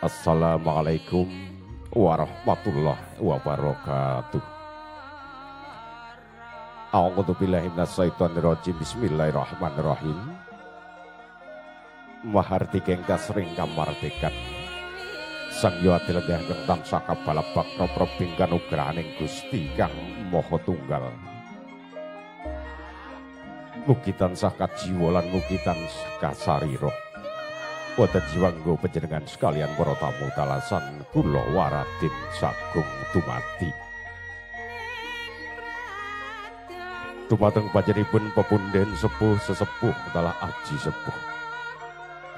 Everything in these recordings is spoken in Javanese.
Assalamualaikum warahmatullahi wabarakatuh. A'udzu billahi minasyaitonir rajim. Bismillahirrahmanirrahim. Maharti keng kasring kamardikan. Sang Hyang Lenggah kang tansah kabalebak proping kanugrahaning Gusti Kang Maha Tunggal. Mugi tansah kajiwa lan mugi tansah kasarira. Wonten jiwangga panjenengan sekalian para tamu talasan kula Waradin Sagung dumadi. Dumateng panjenenganipun pepunden sepuh sesepuh dalah aji sepuh.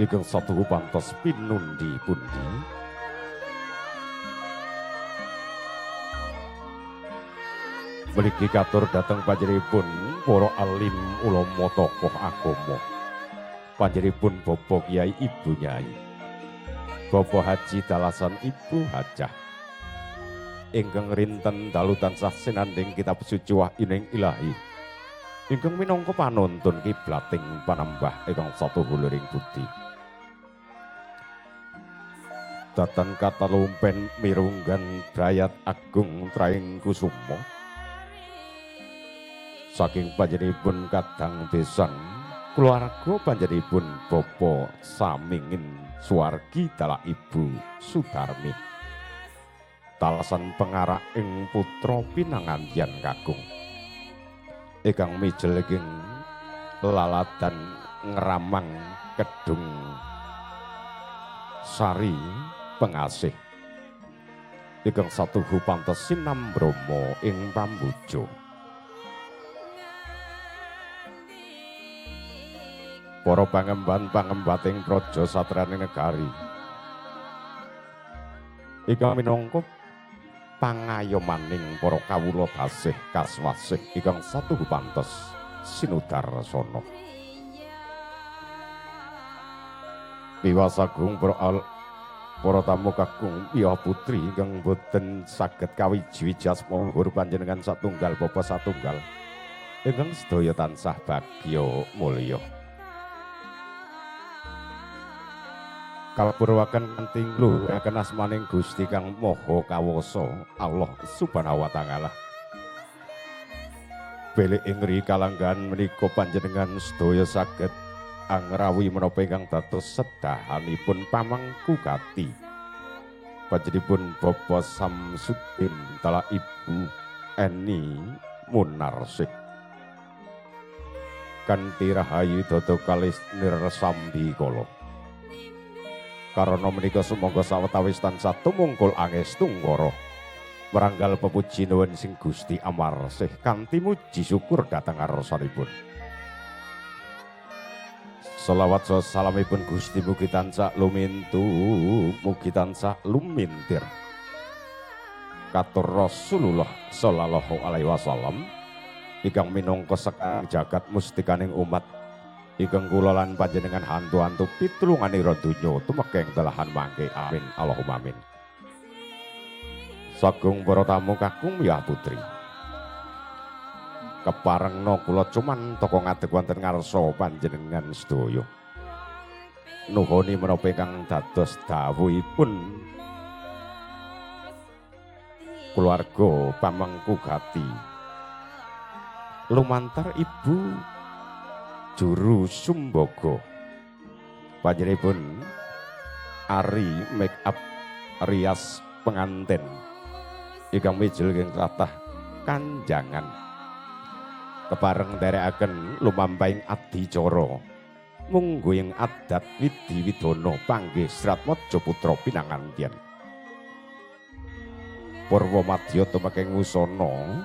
Ingkang satuhu pantos pinundi pundi. Mriki katur dhateng panjenenganipun para alim ulama tokoh agama. Panjenenganipun Bapak Kyai Ibu Nyai, Bapak Haji Dalasan Ibu Hajah, ingkang rinten dalu tansah sinanding kitab suci Wahyining Ilahi, ingkang minangka panuntun kiblating panambah ingkang satuhu luring budi. Datan katalumpen mirunggan brayat agung traing kusuma, saking panjenenganipun kadang besan keluarga panjenenganipun Bapa Samingin Suwargi dalah Ibu Sudarmi, talasan pengarak ing putra pinangandian kakung ingkang mijel ing laladan ngramang Kedung Sari Pengasih ingkang satuhu pantes sinambrama ing pambuja. Para pangemban-pangembating praja satraning negari ingkang minangka pangayomaning para kawula tasih kaswasih ingkang satuhu pantes sinudarsana. Piwas agung para tamu kakung iya putri ingkang boten saged kawiji-wiji asma luhur panjenengan satunggal bapa satunggal ingkang sedaya tansah bagya mulya. Kalpurwaken kanthi ngluhuraken asmaning Gusti Kang Maha Kawasa Allah Subhanahu wa taala. Bilih ing kalanggan menika panjenengan sedaya saged angrawi menapa ingkang dados sedahanipun pamangku kati. Panjenenganipun Bapak Samsudin dalah Ibu Eni Munarsih. Kanthi rahayu dada kalih nirsambi kala. Karana menika sumangga sawetawis tansah tumungkul angestu ngara maranggal pepuji nuwun sing Gusti Amarsih kanthi muji syukur dhateng arsanipun. Selawat salamipun Gusti mugi tansah lumintu mugi tansah lumintir katur Rasulullah sallallahu alaihi wasallam ingkang minangka sekang jagat mustikaning umat ingkang kula lan panjenengan hantu-hantu pitulunganira donya tumekeng dalahan mangke amin Allahumma amin. Sagung para tamu kakung miyah putri, keparengna kula cuman teka ngadeg wonten ngarsa panjenengan sedaya nuhuni menapa ingkang dados dawuhipun keluarga pamangku gati lumantar Ibu Juru Sumbaga. Panjenenganipun Ari make up rias penganten ingkang mijil ing tlatah kanjangan kepareng nderekaken lumampahing adicara munggu ing adat Widi Widana panggih Sratmaja putra pinangandian Purwa Madya tumekeng wusana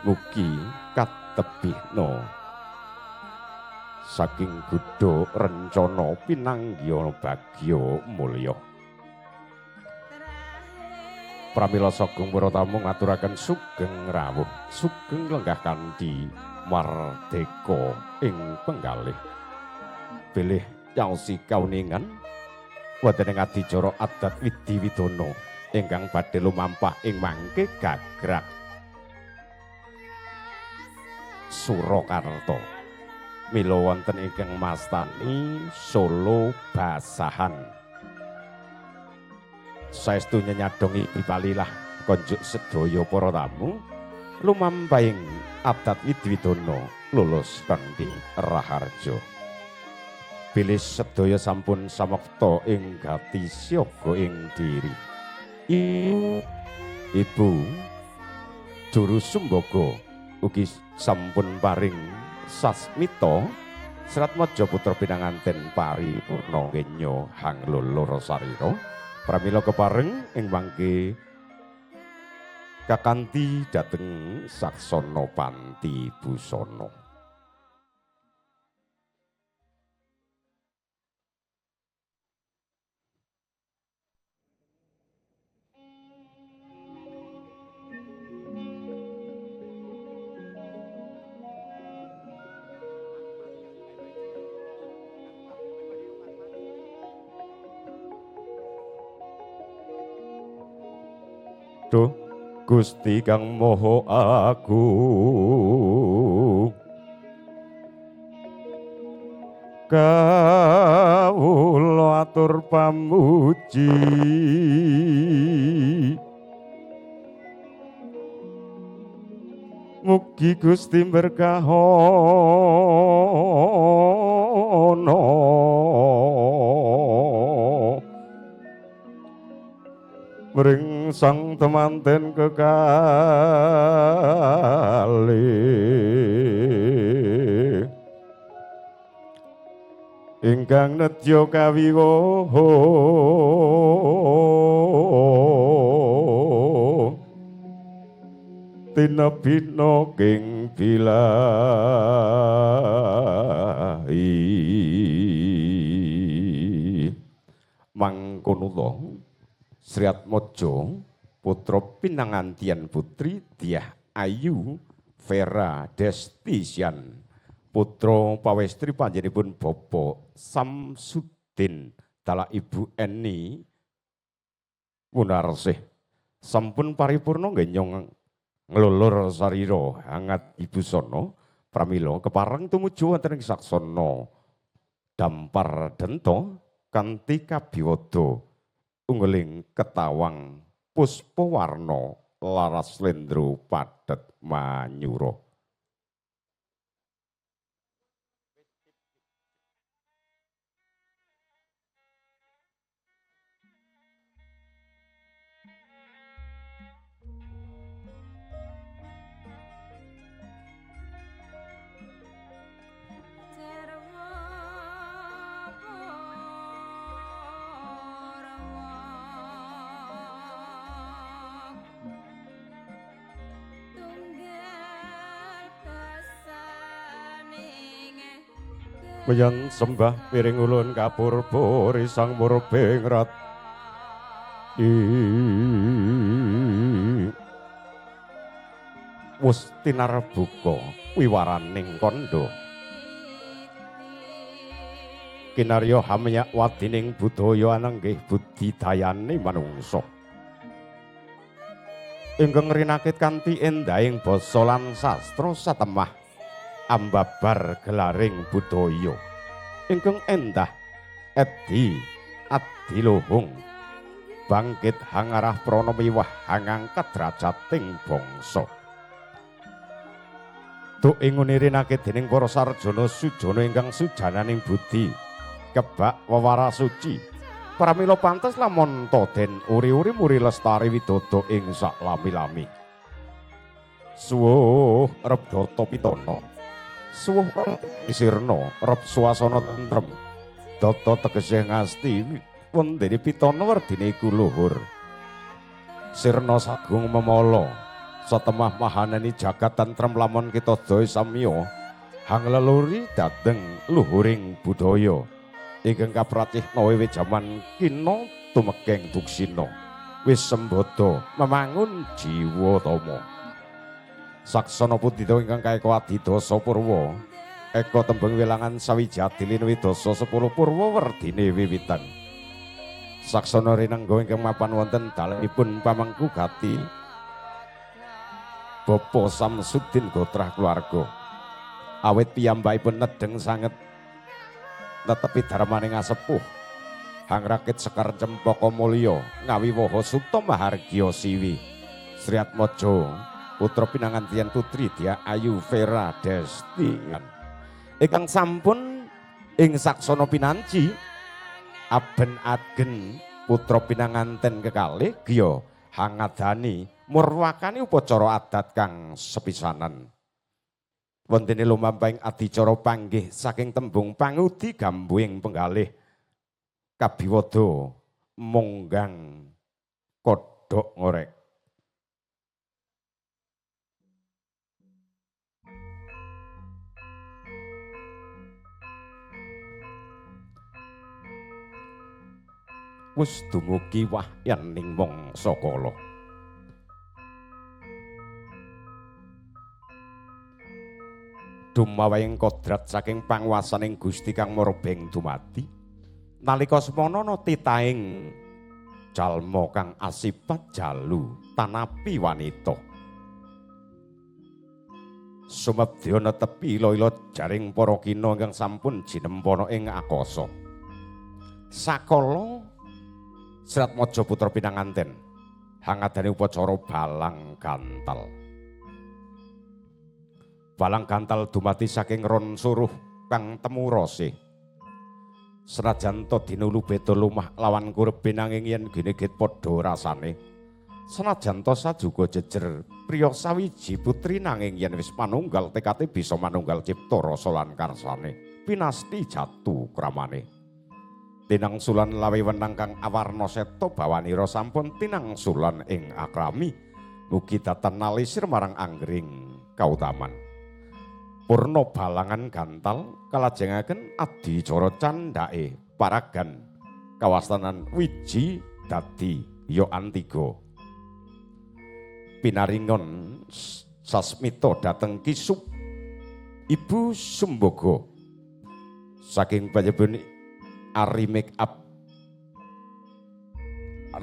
mugi katebihna saking gudha rencana pinanggya bagya mulya. Pramila sagung para tamu ngaturaken sugeng rawuh, sugeng lenggah kanthi mardika ing penggalih. Bilih yaosi kauningan wonten ing adicara adat Widi Widana ingkang badhe lumampah ing mangke gagrag Surakarta. Mila wonten ingkang mastani Solo Basahan. saestu nyanyadongi pipalilah konjuk sedaya para tamu lumampahing adat Widwidana lulus kanthi raharja. Bilih sedaya sampun samekta ing gati siaga ing diri. Ibu Juru Sumbaga ugi sampun paring sasmita Serat Maja putra pinanganten paripurna kenya hanglulur sarira pramila kepareng ing mangke kakanthi dhateng saksana panti busana. Duh Gusti Kang Maha Agung kawula atur pamuji mugi Gusti berkahono mring sang temanten kekalih ingkang nedya kawiwaha tinebina king bilahi mangkono Sri Atmaja putra pinangantian putri Dyah Ayu Vera Destisian putra pawestri panjenenganipun Bapak Samsudin dalah Ibu Eni Munarsih sampun paripurna ngenyong nglulur sarira hangat Ibu Sono pramila kepareng tumuju wonten ing saksana dampar denta kanthi kabiwada ungguling ketawang puspawarna laras slendro padhet manyura. Meyan sembah piring ulun kapurba risang murbing rat wus tinarbuka wiwaraning kandha kinarya hamya wadining budaya ananggih budidayane manungsa ingkang rinakit kanthi endahing basa lan sastra satemah ambabar gelaring budaya ingkang endah edi adiluhung bangkit hangarah prana miwah hangangkat drajating bangsa duk inguni rinakit dening para sarjana sujana ingkang sujananing budi kebak wewara suci pramila pantes lamun den uri-uri muri lestari widodha ing sak lami-lami suwuh Rebdata Pitana suwuh isirna rep swasana tentrem data tegese ngasti wondene Pitana werdine iku luhur sirna sagung memala satemah mahanani jagat tentrem lamun kita daya samya hangleluri dhateng luhuring budaya ingkang kapracihna wiwit jaman kina tumekeng duksina wis sembada memangun jiwatama saksana pundita ingkang kaeka adidasa purwa eka tembung wilangan sawijati linwidasa 10 purwa werdine wiwitan saksana rinengga ingkang mapan wonten dalemipun pamangku gati Bapak Samsudin Gotrah keluarga awit piyambakipun nedeng sanget netepi darmaning asepuh Hangrakit Sekar Cempaka Mulya ngawiwaha Supta Mahargya Siwi Sriatmaja putra pinangantian putri Dia Ayu Vera Destian ingkang sampun ing saksana pinanci aben agen putra pinanganten kekalih Gya hangadani murwakani upacara adat kang sepisanan wontene lumampahing adicara panggih saking tembung pangudi gambuing penggalih kabiwada monggang kodhok ngorek. Wis dumugi wahyaning mangsa kala. Dumawahing kodrat saking panguwasaning Gusti Kang Morbeng dumadi. Nalika semono titaing jalma kang asipat jalu tanapi wanita. Sumedya netepi ila-ila jaring para kina ingkang sampun jinempana ing akasa. Sakala Sratmaja putra pinanganten hangadane upacara balang gantal. Balang gantal dumati saking ron suruh kang temu rosih. Senajan to dinulu beda lumah lawan kurbe nanging yen ginegit padha rasane. Senajan to sajuga jejer priya sawiji putri nanging yen wis manunggal tekate bisa manunggal cipta rasa lan karsane. Pinasti jatu kramane. Tinangsulan lawe wenang kang awarna seta bawanira sampun tinangsulan ing akrami. Mugi tatenalisir marang anggering kautaman. Purna balangan gantal kalajengaken adicara candhake paragan kawastanan wiji dadi ya antiga pinaringon sasmita dhateng Kisub Ibu Sumbaga saking panjenengan Ari make up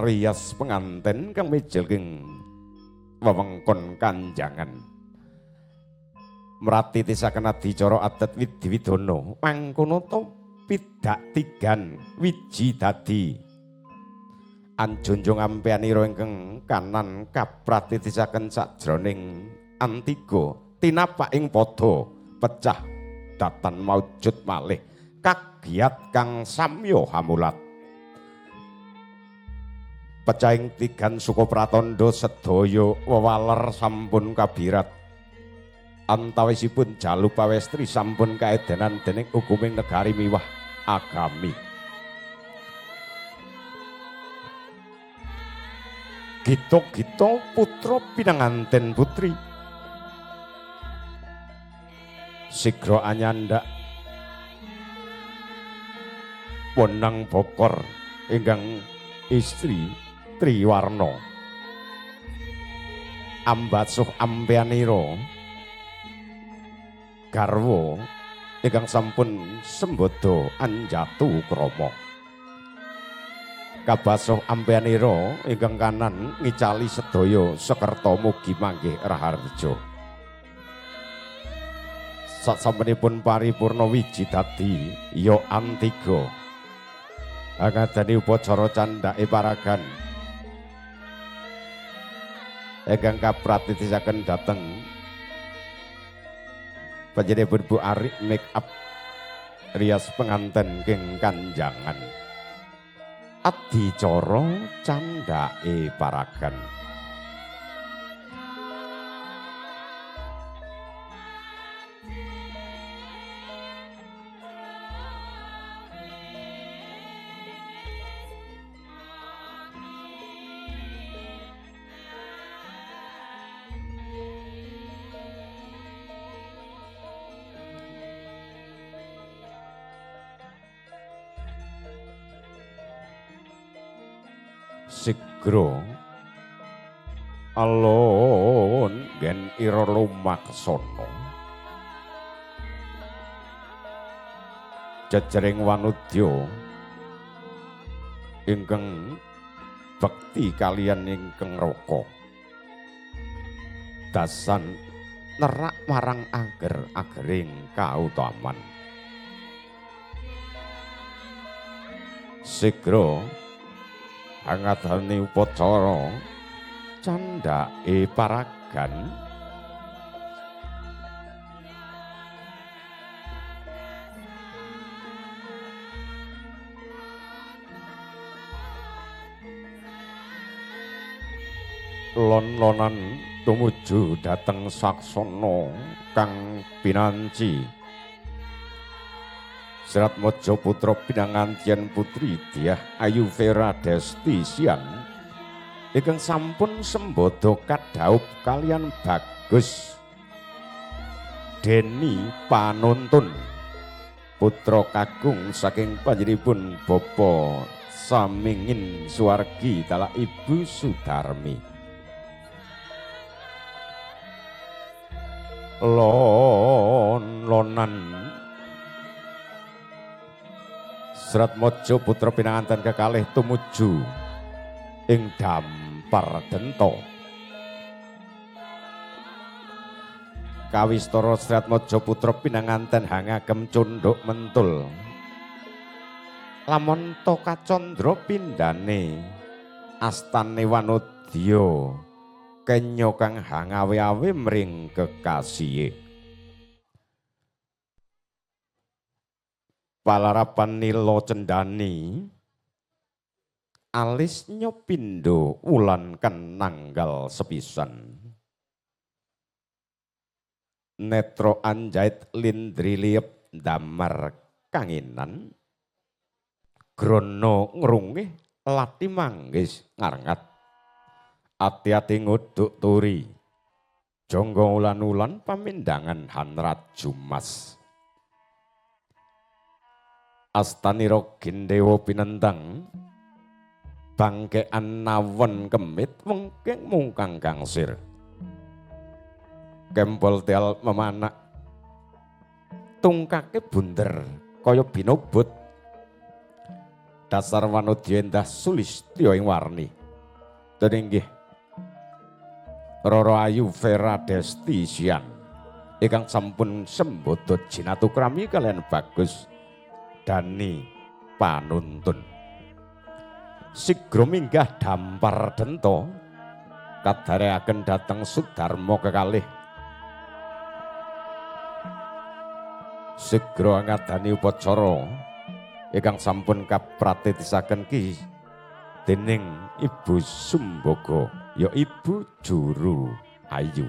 rias penganten kang mijelking wewengkon kanjangan mratitisaken adicara adat Widiwidana mangkono to pidak tigan wiji dadi anjunjung ampeyanira ingkang kanan kapratitisaken sajroning antiga tinapak ing padha pecah datan maujud malih kagiat kang samya hamulat pecahing tigan suka pratandha sedaya wewaler sampun kabirat antawisipun jalu pawestri sampun kaedanan dening hukuming negari miwah agami. Gito-gito putra pinanganten putri sigra anyandak wenang bokor ingkang istri Triwarna ambasuh ampeyanira garwa ingkang sampun sembodo anjatu krama kabasuh ampeyanira ingkang kanan ngicali sedaya sekerta mugi manggih raharja sasampunipun paripurna wiji dadi ya antiga angadani upacara candhake paragan ingkang kapratitisaken dhateng panjenenganipun Bu Ari make up rias penganten king kanjangan adicara candhake paragan sigra alon gen ira lumaksana jejering wanudya ingkang bekti kaliyan ingkang raka dasan nerak marang ager-agering kautaman Sigra hangatane upacara candhake paragan lon-lonan tumuju dhateng saksana kang pinanci Serat Mojo putra pinangantian putri Dyah Ayu Vera Destisian ingkang sampun sembada kadhaup kalian Bagus Deni panuntun putra kagung saking panjenenganipun Bapa Samingin Suwargi dalah Ibu Sudarmi lon-lonan Serat Mojo putra pinanganten kekalih tumuju ing Dampar Denta kawistara Serat Mojo putra pinanganten hangagem cundhuk mentul lamun Toka Candra pindhane astane wanodya kenya kang hangawe-awe mring kekasihe palarapan nila cendani alis nyopindo wulan kan nanggal sepisan netro anjait lindri liep damar kanginan grono ngrungih lati manggis ngarengat ati-ati nguduk turi jonggo ulan-ulan pamindangan hanrat jumas astanira gendhewa pinentang bangkean nawon kemit wengking mungkang kangsir kempol teal memanak tungkake bunder kaya binobot dasar wanodya endah sulistya ing warni deninggih Roro Ayu Vera Destisian ingkang sampun sembada jinatukrami kalian Bagus Dani panuntun sigra minggah Dampar Denta kadhareaken dhateng Sudarma kekalih sigra ngadani upacara ingkang sampun kapratitisaken ki dening Ibu Sumbaga ya Ibu Juru Ayu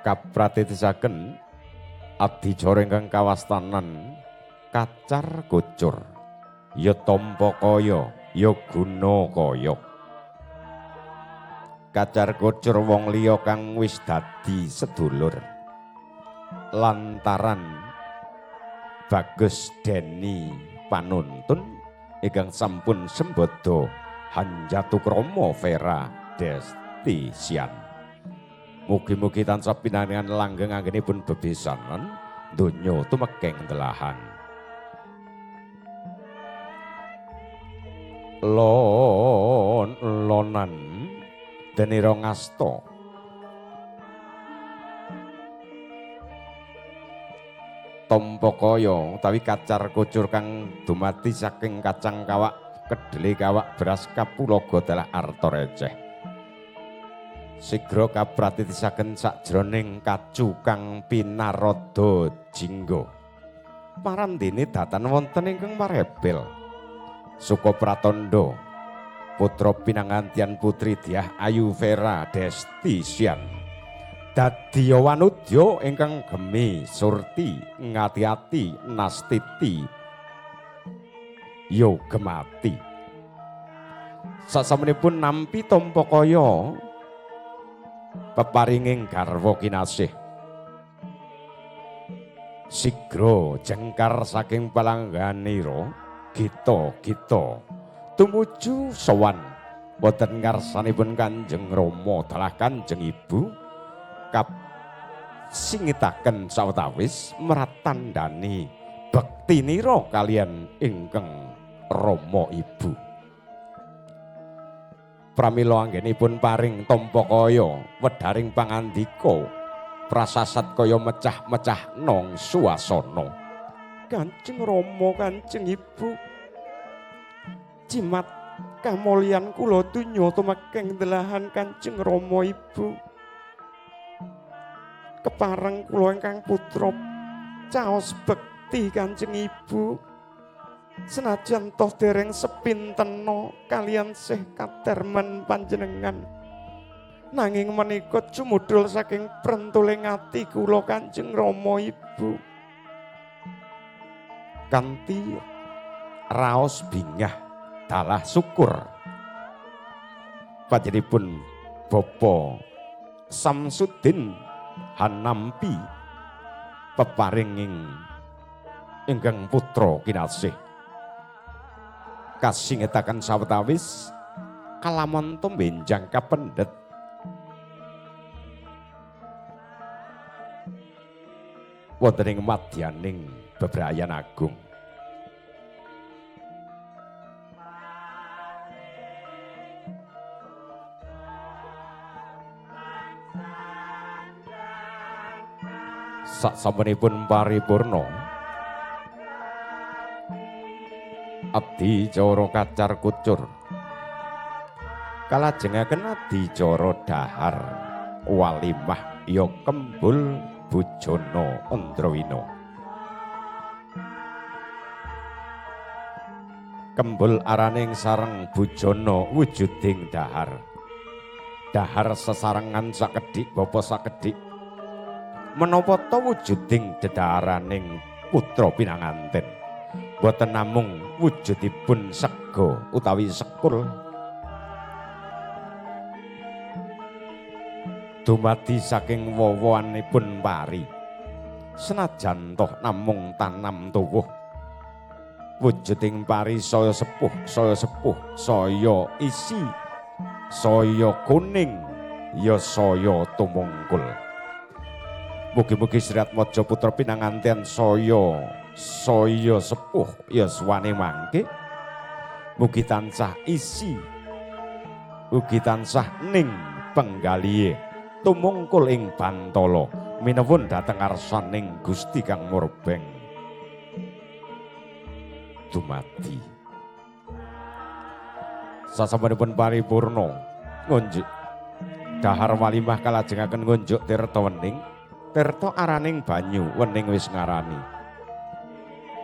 kapratitisaken adicara ingkang kawastanan kacar kocur ya tampa kaya ya guna kaya kacar kocur wong liya kang wis dadi sedulur lantaran Bagus Deni panuntun ingkang sampun sembada Hanjatukrama Vera Destisian mugi-mugi tansah pinangangan langgeng anggenipun bebesanan donya tumekeng delahan lon-lonan denira ngasta tampa kaya utawi kacar kocur kang dumadi saking kacang kawak kedhelé kawak beras kapulaga dalah arta receh sigra kapratitisaken sajroning kacu kang pinarada jingga parandene datan wonten ingkang marebel Suka Pratandha putra pinangantian putri Dyah Ayu Vera Destisian dadi wanudya ingkang gemi surti ngati-ati nastiti yo gemati sasampunipun nampi tampa kaya peparinging garwa kinasih sigra jengkar saking palangganira gita-gita tumuju sowan wonten ngarsanipun Kanjeng Rama dalah Kanjeng Ibu kap singitaken sawetawis mratandani bektinira kalian ingkang Rama Ibu pramila anggenipun paring tampa kaya wedharing pangandika prasasat kaya mecah-mecah nong suasana. Kanjeng Rama, Kanjeng Ibu, jimat kamulyan kula donya tumekeng delahan Kanjeng Rama Ibu. Kepareng kula ingkang putra caos bekti Kanjeng Ibu. Senajan toh dereng sepintena kalian sih katermen panjenengan, nanging menika cumudul saking prentuling ati kula Kanjeng Rama Ibu. Kanthi raos bingah dalah syukur panjenipun Bapa Samsudin Hanampi peparinging ingkang putra kinasih kasingetaken sawetawis kalamonto benjang kapendhet wonten ing madyaning bebrayan agung. Sasampunipun paripurna adicara kacar kucur kalajengaken adicara dahar walimah ya kembul bujana Andrawina. Kembul araning sareng bujana wujuding dahar. Dahar sesarengan sakedhik bapa sakedhik. Menapa ta wujuding dedaharaning putra pinanganten. Boten namung wujudipun sega utawi sekul. Dumadi saking wowoanipun pari. Senajan toh namung tanam tuwuh. Wujuding pari saya sepuh, saya isi, saya kuning, ya saya tumungkul. Mugi-mugi Sri Atmaja putra pinanganten saya sepuh, ya suwane mangke. Mugi tansah isi, mugi tansah ning penggalihe, tumungkul ing bantala, minewun dhateng ngarsaning Gusti Kang Murbeng. Dumadi sasampunipun paripurna ngunjuk dahar walimah kalajengaken ngunjuk tirta wening, tirta araning banyu wening wis ngarani.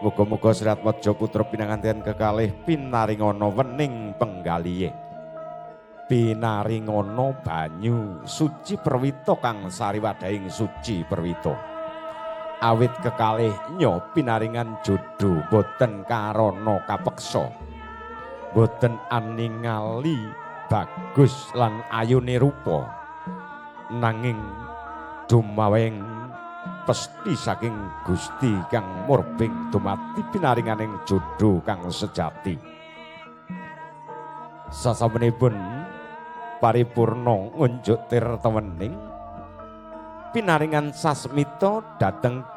Muga-muga Sri Atmaja putra pinanganten kekalih pinaringana wening penggalihe, pinaringana banyu suci perwita kang sariwadahing suci perwita. Awit kekalih nya pinaringan jodho boten karana kapeksa, boten aningali bagus lan ayune rupa, nanging dumaweng pesti saking Gusti Kang Murbeng dumati pinaringaning jodho kang sejati. Sasampunipun paripurna ngunjuk tirta wening, pinaringan sasmita dhateng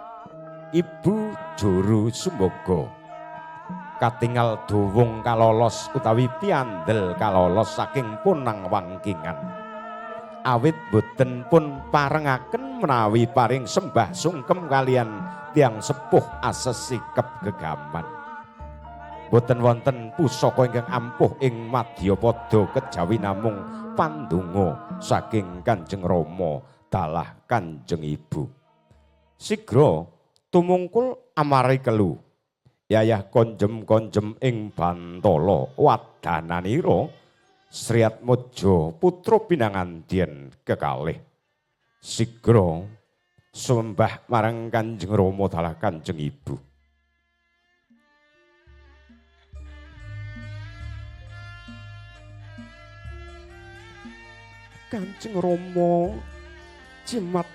Ibu Juru Sumbaga katingal duwung kalolos utawi piandel kalolos saking punang wangkingan. Awit boten pun parengaken menawi paring sembah sungkem kalian tiang sepuh asesikep gegaman. Boten wonten pusaka ingkang ampuh ing Madyapada kejawi namung pandonga saking Kanjeng Rama dalah Kanjeng Ibu. Sigra tumungkul amari kelu yayah konjem-konjem ing bantala wadananira Sri Atmaja putra pinanganten kekalih. Sigra sembah marang Kanjeng Rama dalah Kanjeng Ibu. Kanjeng Rama, jimat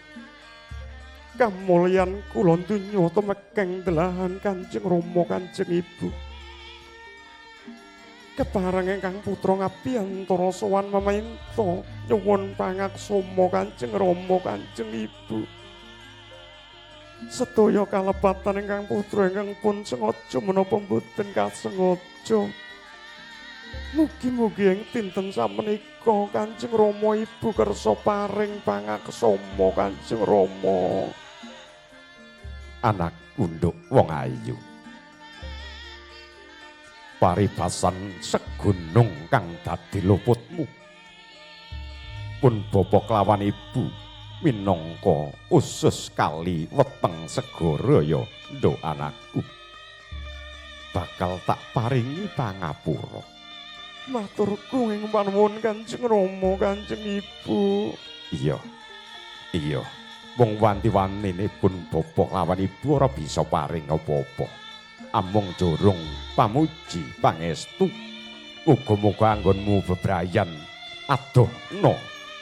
kamulyan kula donya tumekeng delahan Kanjeng Rama, Kanjeng Ibu. Kepareng ingkang putra ngabiyantara sowan mamayinta nyuwun pangaksama Kanjeng Rama, Kanjeng Ibu. Sedaya kalepatan ingkang putra ingkang pun sengaja menapa boten kasengaja Mugi-mugi ing dinten samenika Kanjeng Rama Ibu kersa paring pangaksama Kanjeng Rama. Anak unduk wong ayu. Paribasan segunung kang dadi luputmu. Pun bapa kelawan ibu minangka usus kali weteng segara ndo anakku. Bakal tak paringi pangapura. Maturku ing panuwun Kanjeng Rama, Kanjeng Ibu. Iya. Iya. Wong wanti-wantinipun bapa lawan ibu ora bisa paring apa-apa. Amung jorong pamuji pangestu. Muga-muga anggonmu bebrayan adohna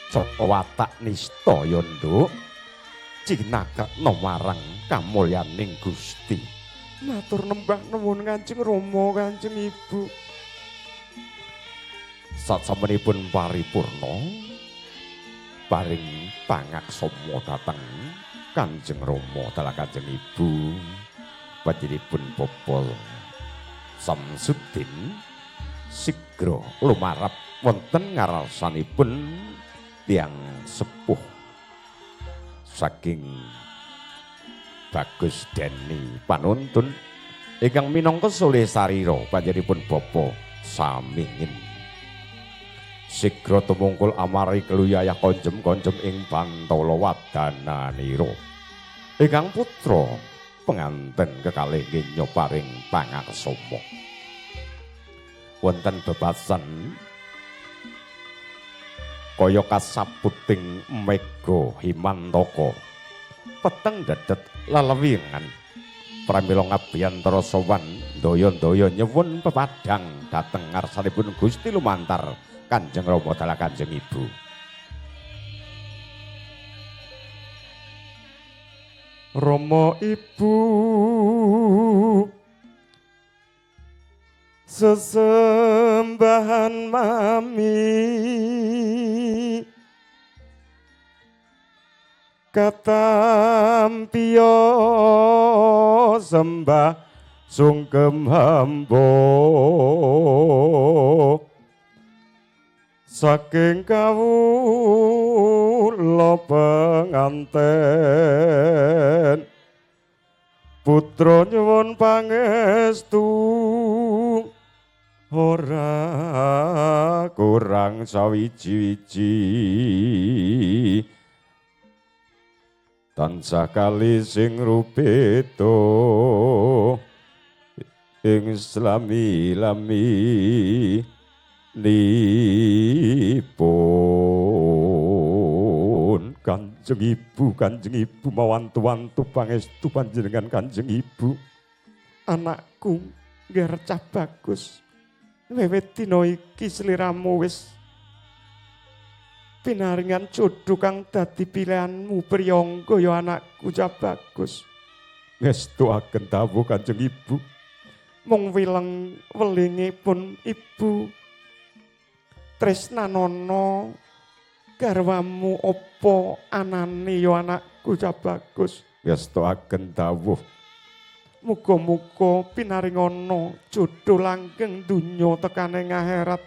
saka watak nistaya nduk. Cinaketna marang kamulyaning Gusti. Matur nembah nuwun Kanjeng Rama, Kanjeng Ibu. Sasampunipun paripurna paring pangaksama dhateng Kanjeng Rama dalah Kanjeng Ibu panjenenganipun Bapa Samsudin sigra lumarap wonten ngarsanipun tiyang sepuh saking Bagus Deni panuntun ingkang minangka soleh sarira panjenenganipun Bapa Samingin. Sigra tumungkul amari keluyayah konjem-konjem ing Bantala Wadananira. Ingkang putra penganten kekalih nggih paring pangaksama. Wonten bebasan kaya kasaputing mega himantaka. Peteng dedet lelewingan. Pramila ngabiyantara sowan daya-daya nyuwun pepadhang dhateng ngarsanipun Gusti lumantar Kanjeng Rama dalah Kanjeng Ibu. Rama Ibu sesembahan mami katampiya sembah sungkem hamba saking kawula penganten putra nyuwun pangestu ora kurang sawiji-wiji tansah kali sing rupeta ing slami-lami nipun Kanjeng Ibu mawantu-wantu pangestu panjenengan Kanjeng Ibu. Anakku nggih recah bagus. Wiwit dina iki sliramu wis pinaringan jodoh kang dadi pilihanmu priyangga ya anakku cah bagus. Ngestuaken dawuh Kanjeng Ibu. Mung wileng welingipun Ibu tresnanono garwamu apa anane ya anakku cah bagus. Ngestuaken dawuh. Muga-muga pinaringana jodoh langgeng donya tekaning akhirat.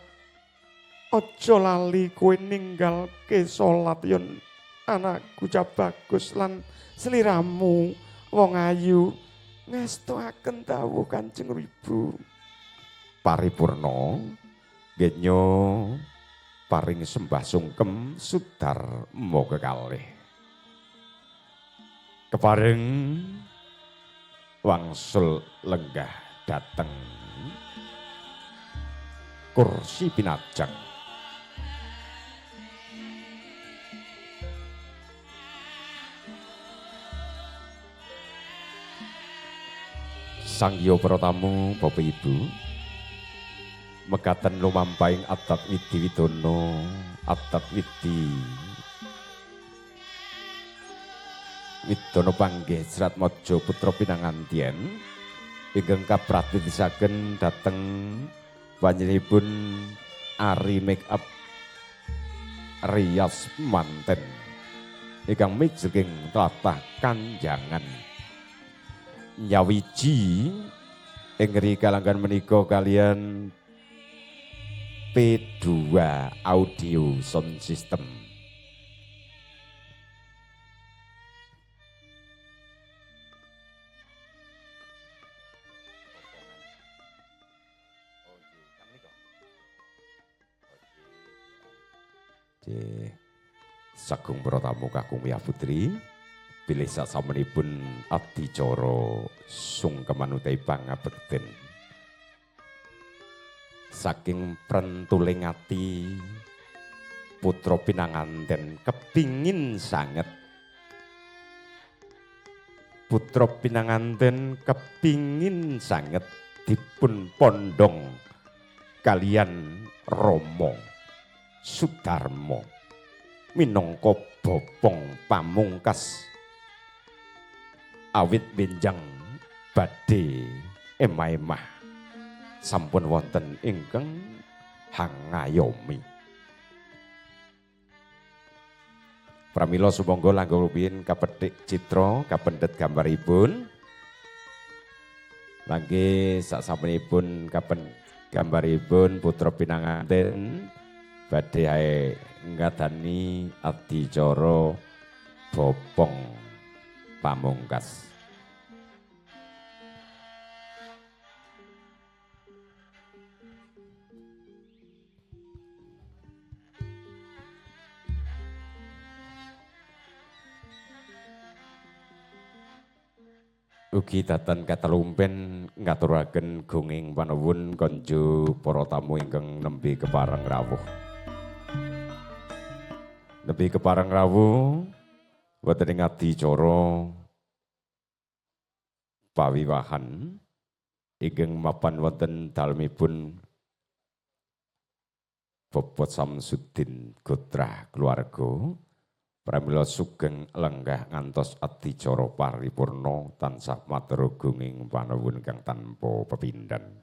Aja lali kowe ninggalke salat yen anakku cah bagus lan sliramu wong ayu. Ngestuaken dawuh Kanjeng Ibu. Paripurna genyo paring sembah sungkem sudar mo kekalih. Kepareng wangsul lenggah dateng kursi pinajang. Sangya para tamu Bapak Ibu mekaten lumampahing adat widi widono adat widi widono panggih Serat Maja putra pinangantien ingkang kapratitisaken dhateng panjenenganipun Ari Make Up Rias Manten ingkang mijenging tlatah Kanjangan nyawiji ingri kalanggan menika kalian P2 Audio Sound System. Sagung para tamu kakung Miyah Putri, bilih sasampunipun adicara sungkeman utawi pangabekten saking prentuling ati putra pinanganten kepingin sanget putra pinanganten kepingin sanget dipun pondhong kalian Rama Sudarma minangka bopong pamungkas awit benjang badhe emah-emah sampun wonten ingkang hangayomi. Pramila sumangga langkung rumiyin kapethik citra kapendhet gambaripun. Langge sasampunipun gambaripun putra pinanganten badhe ae ngadani adicara bopong pamungkas. Ugi datan katalumpen ngaturaken gunging panuwun konjo para tamu ingkang nembe kepareng rawuh. Nembe kepareng rawuh wonten ing adicara pawiwahan ingkang mapan wonten dalemipun Bapak Samsudin Gotrah keluarga. Pramila sugeng lenggah ngantos adicara paripurna tansah matur gunging panuwun kang tanpa pepindhan.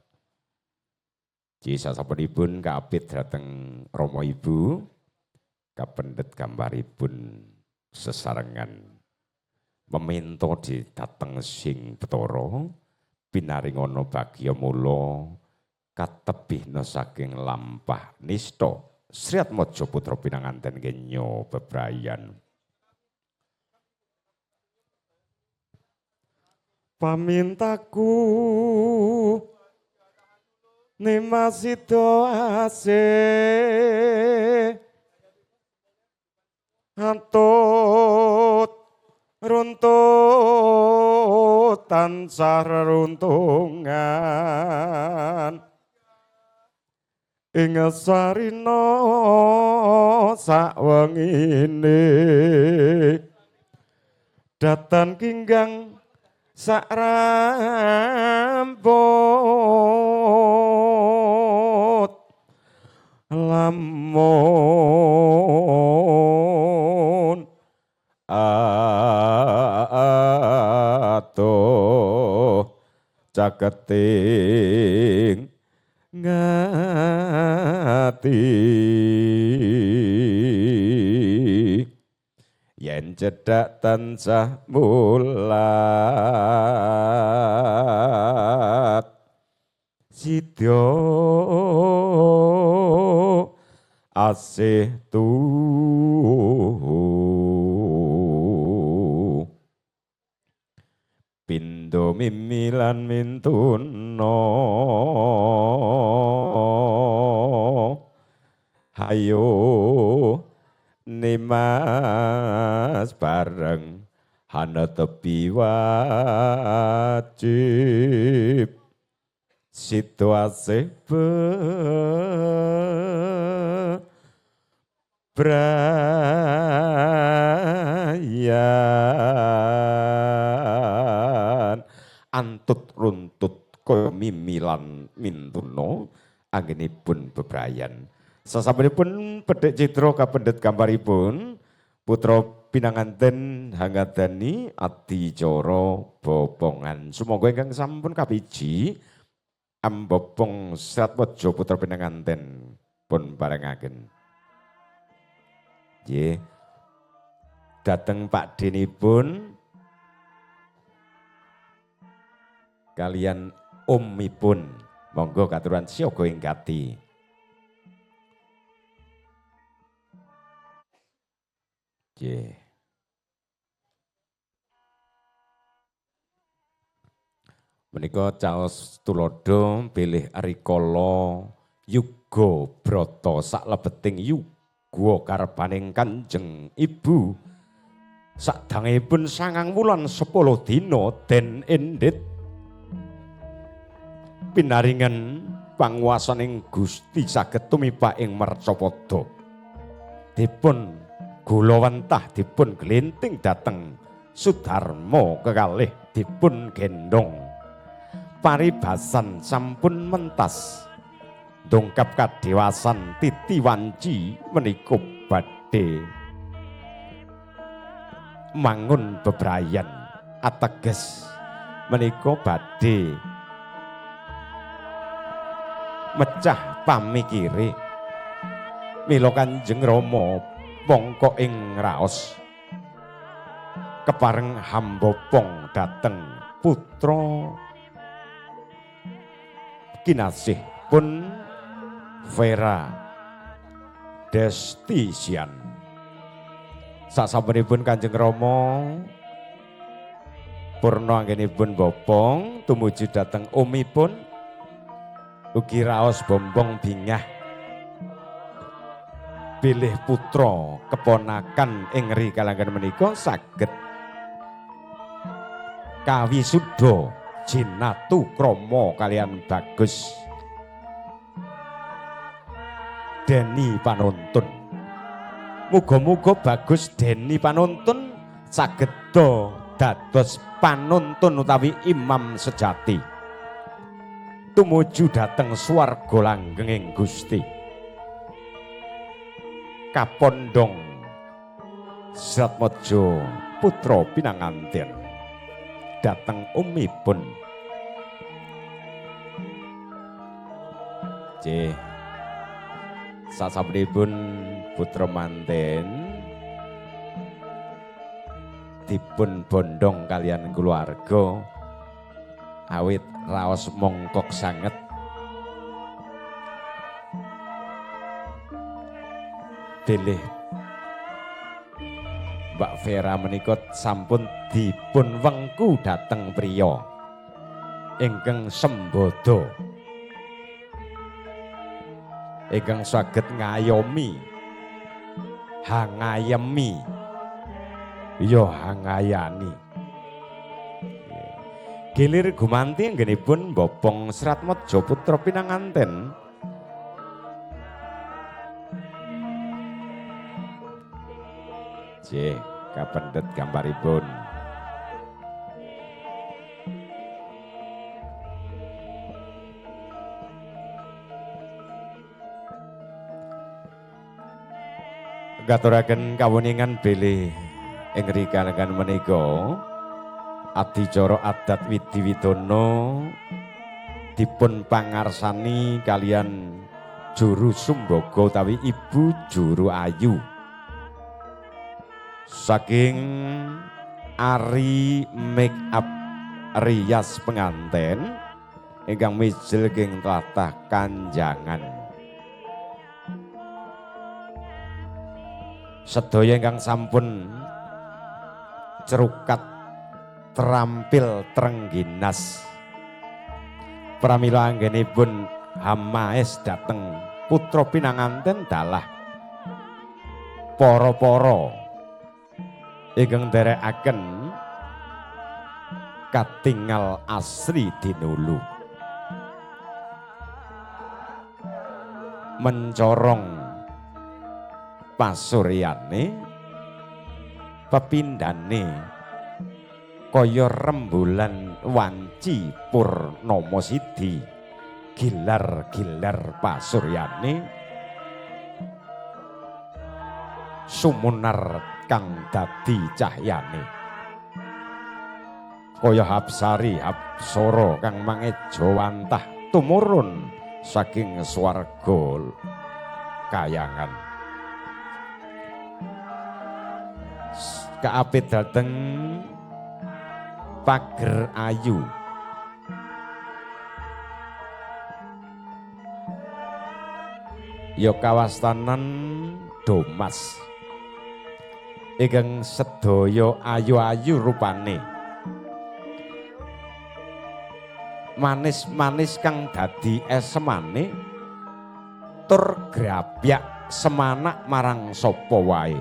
Sasampunipun kaapit dhateng Rama Ibu kapendhet gambaripun sesarengan meminta dhateng sing betara pinaringana bagya mula katebihna saking lampah nista Sri Atmaja putra pinanganten kenya bebrayan. Pamintaku nimasida asih antut runtut tansah reruntungan ing sarina sawengine datan kinggang sakramput lamun atuh caketing ngati yen cedhak tansah mulat sidya asih pindha mimilan mintuna hayo nimas bareng hana tepi wajib situasi bebrayan antut runtut kaya mimilan mintuna anggenipun bebrayan. Sasampunipun pedhek citra kapendhet gambaripun putra pinanganten hangadani adicara bobongan. Sumangga ingkang sampun kapiji ambopong Sri Atmaja putra pinanganten pun parengaken. Nggih. Dateng Pak Denipun kalian omipun monggo katuran siyaga ing gati. Nggih. Menika caos tulodo bilih rikala yuga brata saklebeting yuga karepaning Kanjeng Ibu sakdangipun 9 wulan 10 dina den endhit pinaringan panguwasaning Gusti saged tumipak ing Mercapada dipun gulawentah dipun glinting dhateng Sudarma kekalih dipun gendong paribasan sampun mentas dongkap kadewasan titi wanci menika badhe mangun bebrayan ateges menika badhe mecah pamikire mila Kanjeng Rama mongko ing raos kepareng hambopong dhateng putra kinasih pun Vera Destisian sasampunipun Kanjeng Rama purna anggenipun bopong tumuju dhateng umipun ugi raos bombong bingah bilih putra keponakan ing ngri kalanggan menika saged kawisuda jinatu krama kalian Bagus Deni panuntun. Muga-muga Bagus Deni panuntun sageda dados panuntun utawi imam sejati tumuju dhateng swarga langgenging Gusti. Kapondhong Sratmaja putra pinanganten dhateng umipun. Nggih. Sasampunipun putra manten dipun bondong kalian keluarga awit raos mongkok sanget bilih Mbak Vera menika sampun dipun wengku dhateng priya ingkang sembada ingkang saged ngayomi hangayemi ya hangayani gilir gumanti anggenipun Bopong Sratmaja putra pinanganten nggih kapendhet gambaripun. Ngaturaken kawuningan bilih ing rikalagan menika adicara adat Widiwidana dipun pangarsani kalian Juru Sumbaga utawi Ibu Juru Ayu saking Ari Make Up rias penganten ingkang mijil king tlatah Kanjangan. Sedaya ingkang sampun cerukat terampil trengginas pramila anggenipun hamaes dhateng putra pinanganten dalah para-para ingkang nderekaken katingal asri dinulu mencorong pasuryane pepindhane kaya rembulan wanci purnama sidi gilar-gilar pasuryane sumunar kang dadi cahyane kaya hapsari hapsara kang mangeja wantah tumurun saking swarga kayangan kaapit dhateng pager ayu ya kawastanan Domas ingkang sedaya ayu-ayu rupane. Manis-manis kang dadi esemane tur grabyak semanak marang sapa wae.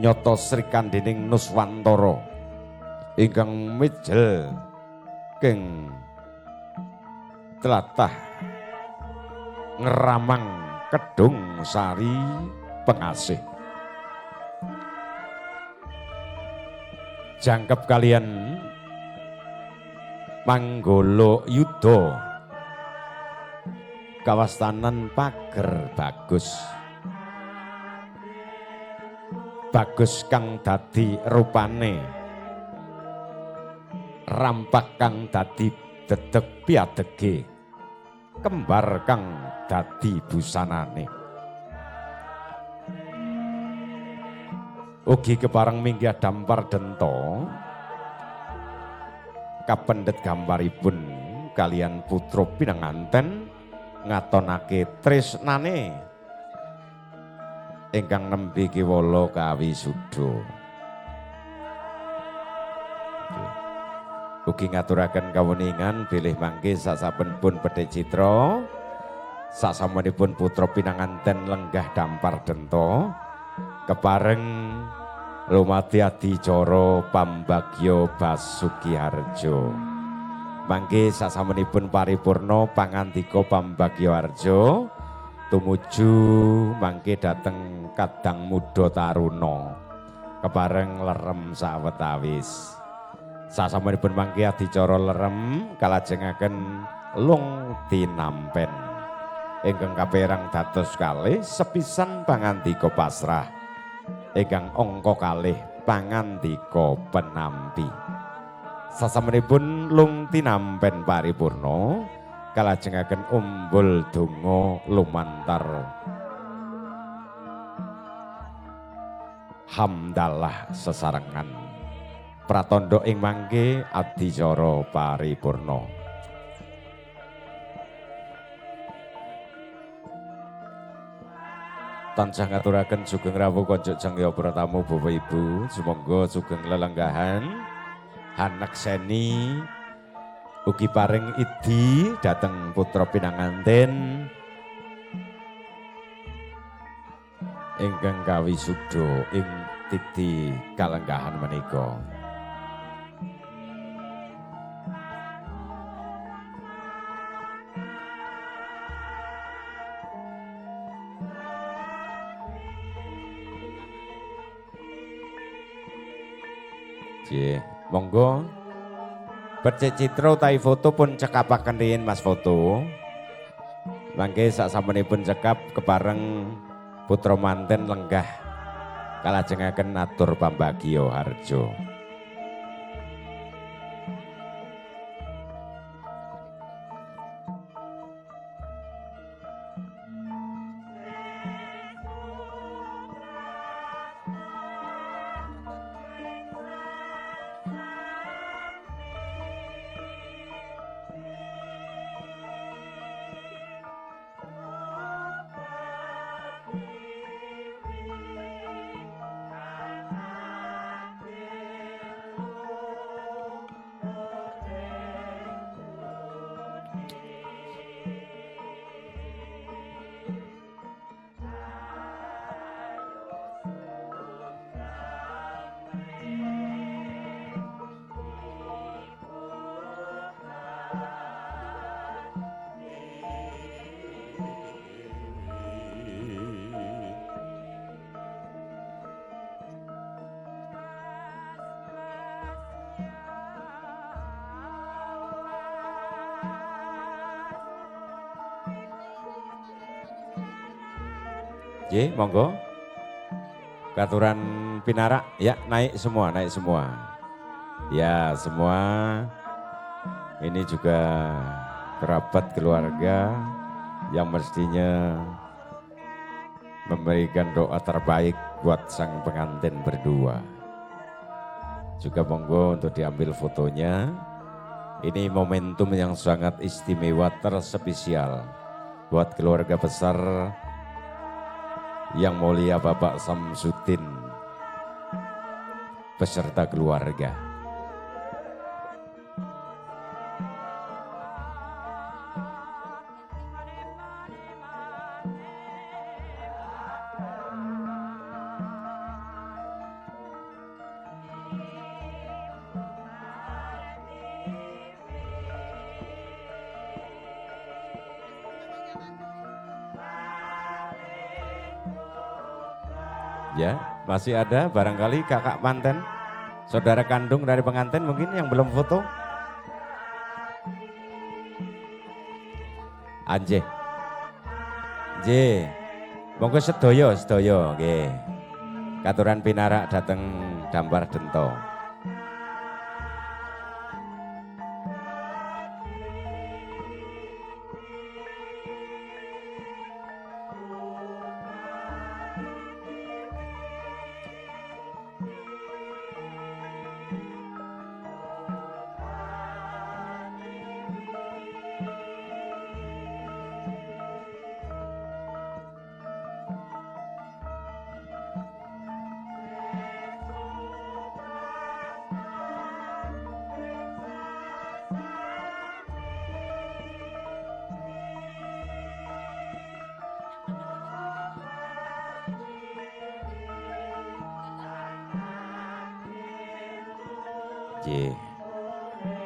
Nyata Srikandening Nuswantara ingkang mijel keng tlatah ngeramang Kedung Sari Pengasih. Jangkep kalian Manggala Yuda kawastanan pager bagus. Bagus kang dadi rupane, rampak kang dadi dedeg piadege, kembar kang dadi busanane. Ugi kepareng minggah dampar dento kapendet gambaripun kalian putra pinanganten ngatonake tresnane ingkang nembe kiwala kawisuda. Ugi ngaturaken kawuningan bilih mangke sasampun Bedhik Citra sasampunipun putra pinanganten lenggah dampar denta kepareng lumati adicara pambagya Basukiharja. Mangke sasampunipun paripurna pangandika pambagyaharja tumuju mangke dhateng kadang muda taruna kepareng lerem sawetawis. Sasampunipun mangke adicara lerem kalajengaken lung tinampen ingkang kaperang dados kalih sepisan pangandika pasrah ingkang angka kalih pangandika penampi. Sasampunipun lung tinampen paripurna kalajengaken umbul donga lumantar hamdalah sesarengan pratandha ing mangke adicara paripurna. Tansah ngaturaken sugeng rawuh kanca jangya pratamu Bapak Ibu, sumangga sugeng lelenggahan hanek seni ugi paring idi dhateng putra pinanganten ingkang kawisuda ing titi kalenggahan menika. Monggo Bedhik Citra utawi foto pun cekapaken riyin Mas foto. Mangke sasampunipun cekap kepareng putra manten lenggah kalajengaken atur pambagya harja. Nggih, monggo. Katuran pinarak, ya naik semua, naik semua. Ya, semua. Ini juga kerabat keluarga yang mestinya memberikan doa terbaik buat sang pengantin berdua. Juga monggo untuk diambil fotonya. Ini momentum yang sangat istimewa terspesial buat keluarga besar yang mulia Bapak Samsudin beserta keluarga. Ya, masih ada barangkali kakak manten, saudara kandung dari pengantin mungkin yang belum foto. Anje, J, monggo sedoyo, nggih. Katuran pinarak dateng Dampar Dento. J,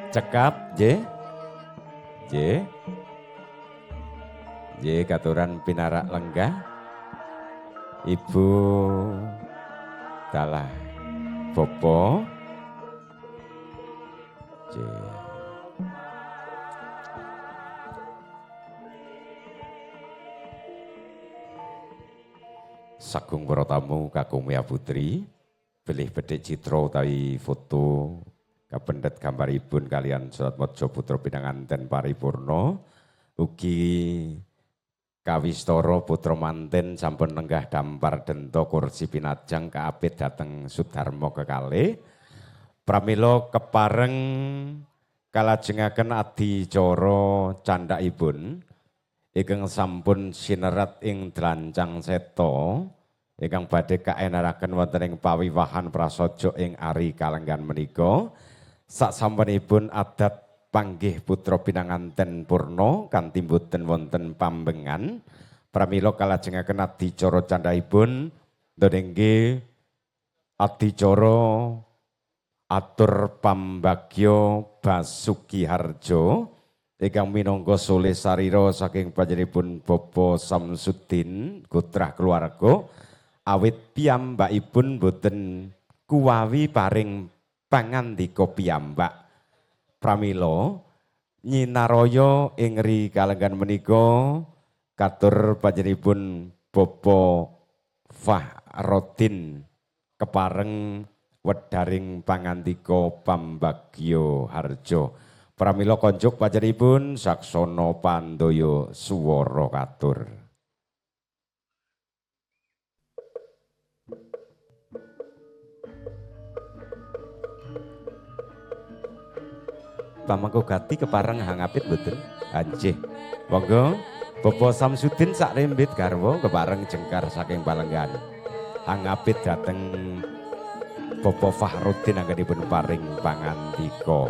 cekap J, katuran pinarak lenggah, Ibu Dalah Bopo J. Sagung para tamu kakung Mia Putri, pilih bedhik citra utawi foto kapendet gambaripun kalian Surat Mojo Putra Pinanganten paripurna, ugi kawistara putra manten sampun lenggah Dampar Dento kursi pinajang kaapit dhateng Sudarma kekalih. Pramila kepareng kalajengaken adicara candhakipun ingkang sampun sinerat ing dlancang seta ingkang badhe kaenaraken wonten ing pawiwahan prasaja ing ari kalenggan menika. Sasampunipun adat panggih putra pinanganten purna kanthi boten wonten pambengan, pramila kalajengaken adicara candhakipun nggih adicara atur pambagya Basuki Harjo ingkang minangka soleh sarira saking panjenenganipun Bapak Samsudin putra keluarga awit piyambakipun boten kuwawi paring pangandika piyambak. Pramila nyinaraya ing ri kalenggan menika katur panjenenganipun Bapak Fahrodin kepareng wedaring pangandika pambagya harja. Pramila konjuk panjenenganipun saksana pandaya swara katur. Pamangku gati kepareng hangapit betul. Anjih. Monggo Bapak Samsudin sak rembit garwa kepareng jengkar saking Palenggan. Hangapit dateng Bapak Fahrodin anggenipun paring pangandika.